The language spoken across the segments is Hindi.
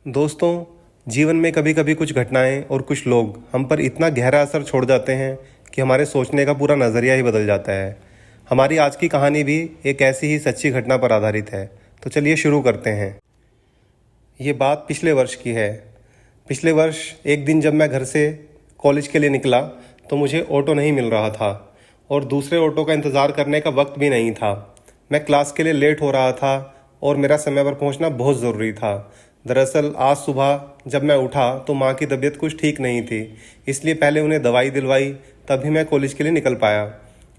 दोस्तों, जीवन में कभी कभी कुछ घटनाएं और कुछ लोग हम पर इतना गहरा असर छोड़ जाते हैं कि हमारे सोचने का पूरा नज़रिया ही बदल जाता है। हमारी आज की कहानी भी एक ऐसी ही सच्ची घटना पर आधारित है। तो चलिए शुरू करते हैं। ये बात पिछले वर्ष की है। पिछले वर्ष एक दिन जब मैं घर से कॉलेज के लिए निकला तो मुझे ऑटो नहीं मिल रहा था और दूसरे ऑटो का इंतज़ार करने का वक्त भी नहीं था। मैं क्लास के लिए लेट हो रहा था और मेरा समय पर पहुंचना बहुत ज़रूरी था। दरअसल आज सुबह जब मैं उठा तो माँ की तबीयत कुछ ठीक नहीं थी, इसलिए पहले उन्हें दवाई दिलवाई, तभी मैं कॉलेज के लिए निकल पाया।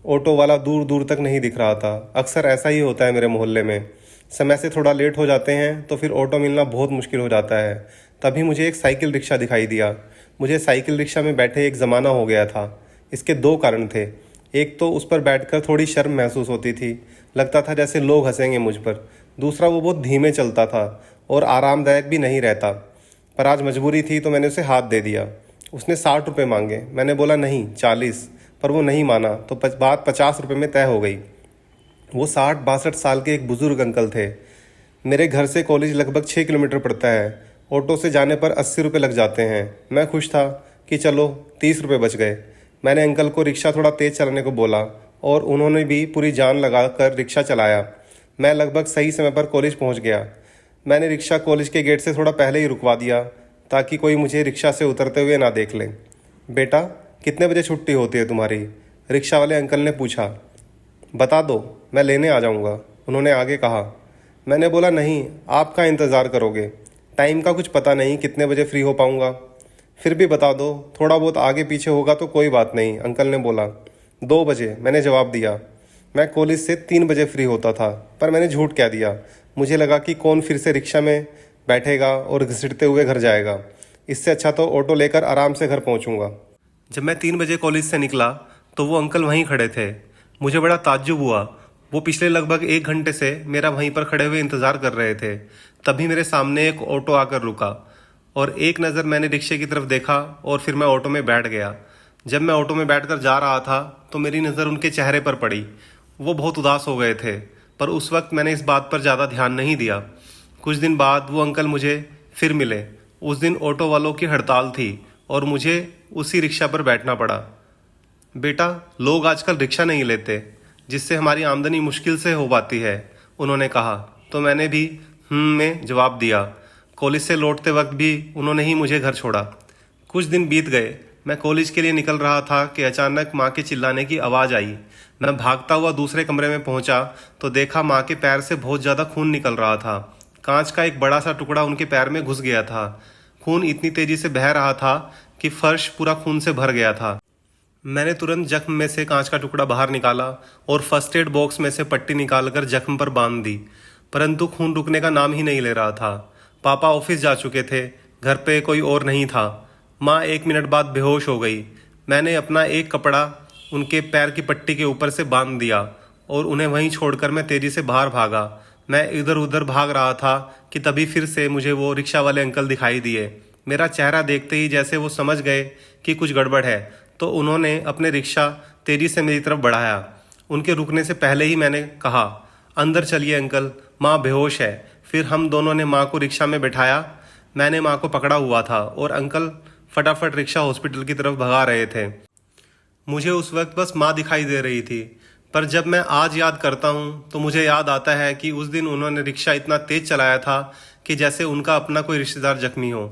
ऑटो वाला दूर दूर तक नहीं दिख रहा था। अक्सर ऐसा ही होता है मेरे मोहल्ले में। समय से थोड़ा लेट हो जाते हैं तो फिर ऑटो मिलना बहुत मुश्किल हो जाता है। तभी मुझे एक साइकिल रिक्शा दिखाई दिया। मुझे साइकिल रिक्शा में बैठे एक ज़माना हो गया था। इसके दो कारण थे। एक तो उस पर बैठकर थोड़ी शर्म महसूस होती थी, लगता था जैसे लोग हंसेंगे मुझ पर। दूसरा, वो बहुत धीमे चलता था और आरामदायक भी नहीं रहता। पर आज मजबूरी थी तो मैंने उसे हाथ दे दिया। उसने 60 रुपये मांगे। मैंने बोला नहीं, 40, पर वो नहीं माना तो बात 50 रुपये में तय हो गई। वो 60-62 साल के एक बुज़ुर्ग अंकल थे। मेरे घर से कॉलेज लगभग 6 किलोमीटर पड़ता है। ऑटो से जाने पर 80 रुपये लग जाते हैं। मैं खुश था कि चलो 30 रुपये बच गए। मैंने अंकल को रिक्शा थोड़ा तेज़ चलाने को बोला और उन्होंने भी पूरी जान लगा कर रिक्शा चलाया। मैं लगभग सही समय पर कॉलेज पहुंच गया। मैंने रिक्शा कॉलेज के गेट से थोड़ा पहले ही रुकवा दिया ताकि कोई मुझे रिक्शा से उतरते हुए ना देख ले। बेटा, कितने बजे छुट्टी होती है तुम्हारी? रिक्शा वाले अंकल ने पूछा। बता दो, मैं लेने आ जाऊंगा, उन्होंने आगे कहा। मैंने बोला नहीं, आप का इंतज़ार करोगे? टाइम का कुछ पता नहीं कितने बजे फ्री हो पाऊंगा। फिर भी बता दो, थोड़ा बहुत आगे पीछे होगा तो कोई बात नहीं, अंकल ने बोला। 2 बजे, मैंने जवाब दिया। मैं कॉलेज से 3 बजे फ्री होता था, पर मैंने झूठ कह दिया। मुझे लगा कि कौन फिर से रिक्शा में बैठेगा और घसीटते हुए घर जाएगा। इससे अच्छा तो ऑटो लेकर आराम से घर पहुंचूंगा। जब मैं 3 बजे कॉलेज से निकला तो वो अंकल वहीं खड़े थे। मुझे बड़ा ताज्जुब हुआ। वो पिछले लगभग 1 घंटे से मेरा वहीं पर खड़े हुए इंतज़ार कर रहे थे। तभी मेरे सामने एक ऑटो आकर रुका और एक नज़र मैंने रिक्शे की तरफ देखा और फिर मैं ऑटो में बैठ गया। जब मैं ऑटो में बैठकर जा रहा था तो मेरी नज़र उनके चेहरे पर पड़ी। वो बहुत उदास हो गए थे, पर उस वक्त मैंने इस बात पर ज़्यादा ध्यान नहीं दिया। कुछ दिन बाद वो अंकल मुझे फिर मिले। उस दिन ऑटो वालों की हड़ताल थी और मुझे उसी रिक्शा पर बैठना पड़ा। बेटा, लोग आजकल रिक्शा नहीं लेते, जिससे हमारी आमदनी मुश्किल से हो पाती है, उन्होंने कहा। तो मैंने भी में जवाब दिया। कॉलेज से लौटते वक्त भी उन्होंने ही मुझे घर छोड़ा। कुछ दिन बीत गए। मैं कॉलेज के लिए निकल रहा था कि अचानक माँ के चिल्लाने की आवाज़ आई। मैं भागता हुआ दूसरे कमरे में पहुंचा तो देखा माँ के पैर से बहुत ज़्यादा खून निकल रहा था। कांच का एक बड़ा सा टुकड़ा उनके पैर में घुस गया था। खून इतनी तेज़ी से बह रहा था कि फर्श पूरा खून से भर गया था। मैंने तुरंत जख्म में से कांच का टुकड़ा बाहर निकाला और फर्स्ट एड बॉक्स में से पट्टी निकालकर जख्म पर बांध दी, परंतु खून रुकने का नाम ही नहीं ले रहा था। पापा ऑफिस जा चुके थे, घर पे कोई और नहीं था। माँ 1 मिनट बाद बेहोश हो गई। मैंने अपना एक कपड़ा उनके पैर की पट्टी के ऊपर से बांध दिया और उन्हें वहीं छोड़कर मैं तेजी से बाहर भागा। मैं इधर उधर भाग रहा था कि तभी फिर से मुझे वो रिक्शा वाले अंकल दिखाई दिए। मेरा चेहरा देखते ही जैसे वो समझ गए कि कुछ गड़बड़ है, तो उन्होंने अपने रिक्शा तेजी से मेरी तरफ बढ़ाया। उनके रुकने से पहले ही मैंने कहा, अंदर चलिए अंकल, माँ बेहोश है। फिर हम दोनों ने माँ को रिक्शा में बैठाया। मैंने माँ को पकड़ा हुआ था और अंकल फटाफट रिक्शा हॉस्पिटल की तरफ भगा रहे थे। मुझे उस वक्त बस माँ दिखाई दे रही थी, पर जब मैं आज याद करता हूँ तो मुझे याद आता है कि उस दिन उन्होंने रिक्शा इतना तेज चलाया था कि जैसे उनका अपना कोई रिश्तेदार जख्मी हो।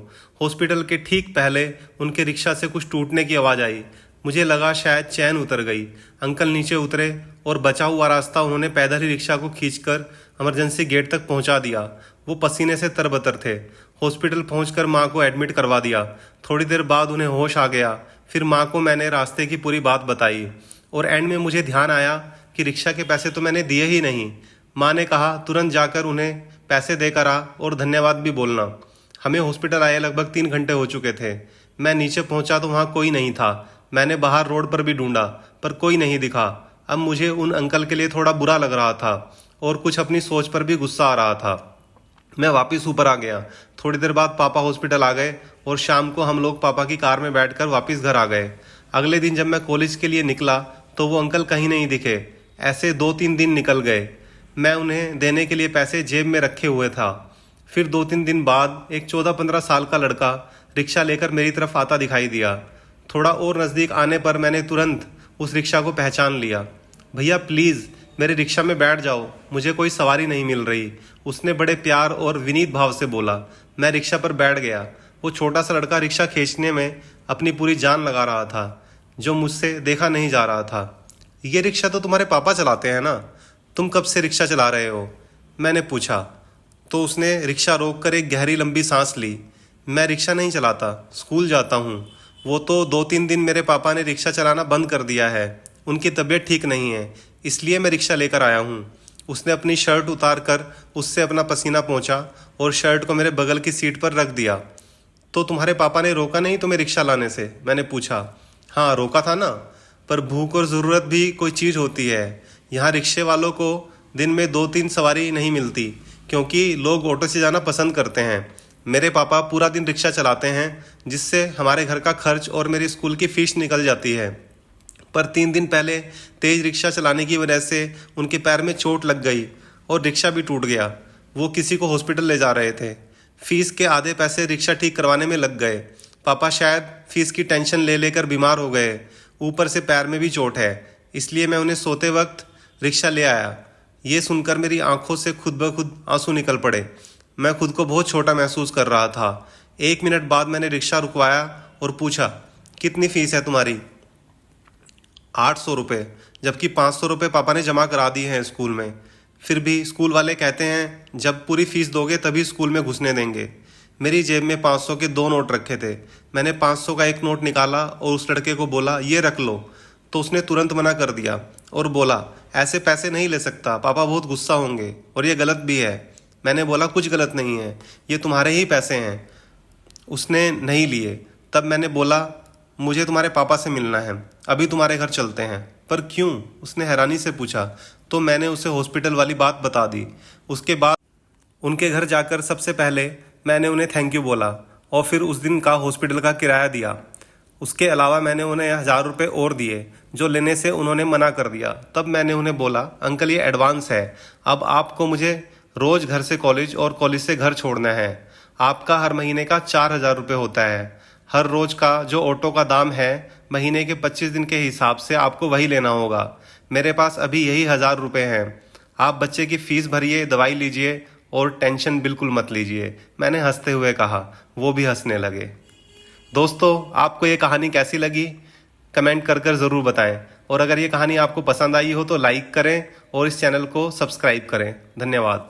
हॉस्पिटल के ठीक पहले उनके रिक्शा से कुछ टूटने की आवाज़ आई। मुझे लगा शायद चैन उतर गई। अंकल नीचे उतरे और बचा हुआ रास्ता उन्होंने पैदल ही रिक्शा को खींचकर इमरजेंसी गेट तक पहुंचा दिया। वो पसीने से तरबतर थे। हॉस्पिटल पहुंचकर माँ को एडमिट करवा दिया। थोड़ी देर बाद उन्हें होश आ गया। फिर माँ को मैंने रास्ते की पूरी बात बताई और एंड में मुझे ध्यान आया कि रिक्शा के पैसे तो मैंने दिए ही नहीं। माँ ने कहा तुरंत जाकर उन्हें पैसे देकर आ और धन्यवाद भी बोलना। हमें हॉस्पिटल आए लगभग 3 घंटे हो चुके थे। मैं नीचे पहुंचा तो वहाँ कोई नहीं था। मैंने बाहर रोड पर भी ढूंढा, पर कोई नहीं दिखा। अब मुझे उन अंकल के लिए थोड़ा बुरा लग रहा था और कुछ अपनी सोच पर भी गुस्सा आ रहा था। मैं वापस ऊपर आ गया। थोड़ी देर बाद पापा हॉस्पिटल आ गए और शाम को हम लोग पापा की कार में बैठकर वापस घर आ गए। अगले दिन जब मैं कॉलेज के लिए निकला तो वो अंकल कहीं नहीं दिखे। ऐसे 2-3 दिन निकल गए। मैं उन्हें देने के लिए पैसे जेब में रखे हुए था। फिर 2-3 दिन बाद एक 14-15 साल का लड़का रिक्शा लेकर मेरी तरफ आता दिखाई दिया। थोड़ा और नज़दीक आने पर मैंने तुरंत उस रिक्शा को पहचान लिया। भैया प्लीज़ मेरे रिक्शा में बैठ जाओ, मुझे कोई सवारी नहीं मिल रही, उसने बड़े प्यार और विनीत भाव से बोला। मैं रिक्शा पर बैठ गया। वो छोटा सा लड़का रिक्शा खींचने में अपनी पूरी जान लगा रहा था, जो मुझसे देखा नहीं जा रहा था। ये रिक्शा तो तुम्हारे पापा चलाते हैं ना, तुम कब से रिक्शा चला रहे हो? मैंने पूछा। तो उसने रिक्शा रोक कर एक गहरी लंबी सांस ली। मैं रिक्शा नहीं चलाता, स्कूल जाता हूँ। वो तो 2-3 दिन मेरे पापा ने रिक्शा चलाना बंद कर दिया है, उनकी तबीयत ठीक नहीं है, इसलिए मैं रिक्शा लेकर आया हूँ। उसने अपनी शर्ट उतार कर उससे अपना पसीना पोंछा और शर्ट को मेरे बगल की सीट पर रख दिया। तो तुम्हारे पापा ने रोका नहीं तुम्हें रिक्शा लाने से? मैंने पूछा। हाँ रोका था ना, पर भूख और ज़रूरत भी कोई चीज़ होती है। यहाँ रिक्शे वालों को दिन में 2-3 सवारी नहीं मिलती, क्योंकि लोग ऑटो से जाना पसंद करते हैं। मेरे पापा पूरा दिन रिक्शा चलाते हैं, जिससे हमारे घर का खर्च और मेरी स्कूल की फ़ीस निकल जाती है। पर 3 दिन पहले तेज़ रिक्शा चलाने की वजह से उनके पैर में चोट लग गई और रिक्शा भी टूट गया। वो किसी को हॉस्पिटल ले जा रहे थे। फीस के आधे पैसे रिक्शा ठीक करवाने में लग गए। पापा शायद फीस की टेंशन ले लेकर बीमार हो गए, ऊपर से पैर में भी चोट है, इसलिए मैं उन्हें सोते वक्त रिक्शा ले आया। ये सुनकर मेरी आंखों से खुद ब खुद आंसू निकल पड़े। मैं खुद को बहुत छोटा महसूस कर रहा था। 1 मिनट बाद मैंने रिक्शा रुकवाया और पूछा, कितनी फ़ीस है तुम्हारी? 800 रुपये, जबकि 500 रुपये पापा ने जमा करा दिए हैं स्कूल में। फिर भी स्कूल वाले कहते हैं जब पूरी फ़ीस दोगे तभी स्कूल में घुसने देंगे। मेरी जेब में 500 के 2 नोट रखे थे। मैंने 500 का एक नोट निकाला और उस लड़के को बोला ये रख लो, तो उसने तुरंत मना कर दिया और बोला ऐसे पैसे नहीं ले सकता, पापा बहुत गुस्सा होंगे और ये गलत भी है। मैंने बोला कुछ गलत नहीं है, ये तुम्हारे ही पैसे हैं। उसने नहीं लिए। तब मैंने बोला मुझे तुम्हारे पापा से मिलना है, अभी तुम्हारे घर चलते हैं। पर क्यों? उसने हैरानी से पूछा। तो मैंने उसे हॉस्पिटल वाली बात बता दी। उसके बाद उनके घर जाकर सबसे पहले मैंने उन्हें थैंक यू बोला और फिर उस दिन का हॉस्पिटल का किराया दिया। उसके अलावा मैंने उन्हें 1000 रुपये और दिए, जो लेने से उन्होंने मना कर दिया। तब मैंने उन्हें बोला अंकल ये एडवांस है, अब आपको मुझे रोज़ घर से कॉलेज और कॉलेज से घर छोड़ना है। आपका हर महीने का 4000 रुपये होता है। हर रोज़ का जो ऑटो का दाम है महीने के 25 दिन के हिसाब से आपको वही लेना होगा। मेरे पास अभी यही 1000 रुपये हैं। आप बच्चे की फ़ीस भरिए, दवाई लीजिए और टेंशन बिल्कुल मत लीजिए, मैंने हंसते हुए कहा। वो भी हंसने लगे। दोस्तों आपको ये कहानी कैसी लगी कमेंट कर ज़रूर बताएं, और अगर ये कहानी आपको पसंद आई हो तो लाइक करें और इस चैनल को सब्सक्राइब करें। धन्यवाद।